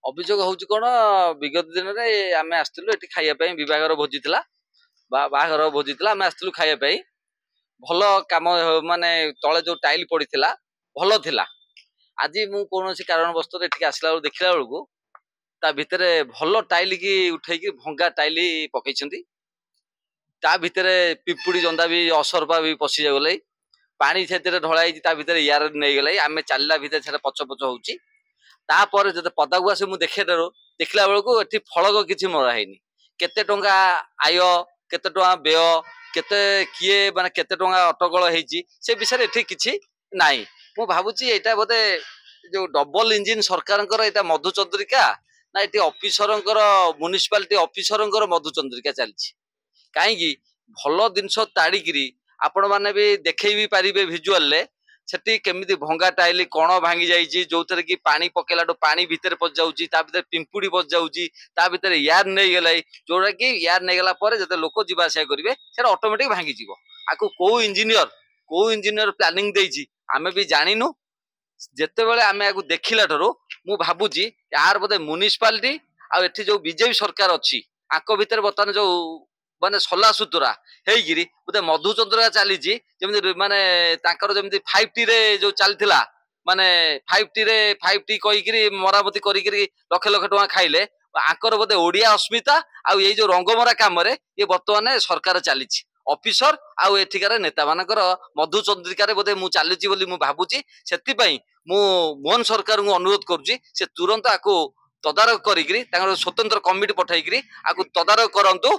अभियोग हूँ कौन विगत दिन में आम आसलु ये खायापी बगर भोजी बाहागर भोजी आम आसलु खायापी भल कम माने तले जो टाइल पड़ा भल थिला आज मु कौन कारणवश आसला देखला बेलू ता भितर भल टाइल की उठे भंगा टाइल पकई भितर पिपुड़ी जंदा भी असरपा भी पशि गले पानी से ढलाई भितर यार नहीं गला आम चलला भितर पच पच होची तापर जब पदाक आसे मुझे देखला बेलू ये फलक किसी मराहनी केते टंका आय केते टंका व्यय केते किए माने केते टंका अटकल होती से विषय ये किसी नाई मु भावुची यहाँ बोधे जो डबल इंजिन सरकार यहाँ मधुचंद्रिका ना ये ऑफिसर म्युनिसिपालिटी ऑफिसर मधुचंद्रिका चलती कहीं भल जिनस ताड़िकी आपण मैंने भी देखे भी पारे भिजुआल सेठी केमिति भंगा टाइल कण भांगी जाइए जो थे कि पानी पकेला पानी भितर पशि जाऊँगी पिंपुड़ी पशि जाऊँगी भितर यार नहीं गला जोटा कि यार नहीं गला जो लोक जीवा आसा करेंगे से ऑटोमेटिक भांगी जीव आपको कौ इंजीनियर प्लानिंग देछि आमे भी जानिनु जिते बड़े आम या देखला मु भावुची यार बोधे म्युनिसिपालिटी आ जो बीजेपी सरकार अच्छी आक भितर बर्तमान जो माने सला सुतुरा हेगिरी बोधे मधुचंद्रिका चली माने तांकर जमी 5T रे जो चलता माने 5T कहीकि मरामती करी लक्ष लक्ष टका खाइले आंकर बोधे ओडिया अस्मिता आ ये जो रंगमरा काम ये बर्तमान सरकार चली ऑफिसर आउ एठिकार नेता मानकर मधुचंद्रिका बोधे मु चलुची बोली मु भावुची सेतिपई मु मोहन सरकार को अनुरोध करुची से तुरंत आको तदारक करी स्वतंत्र कमिटी पठाई आको तदारक करंतु।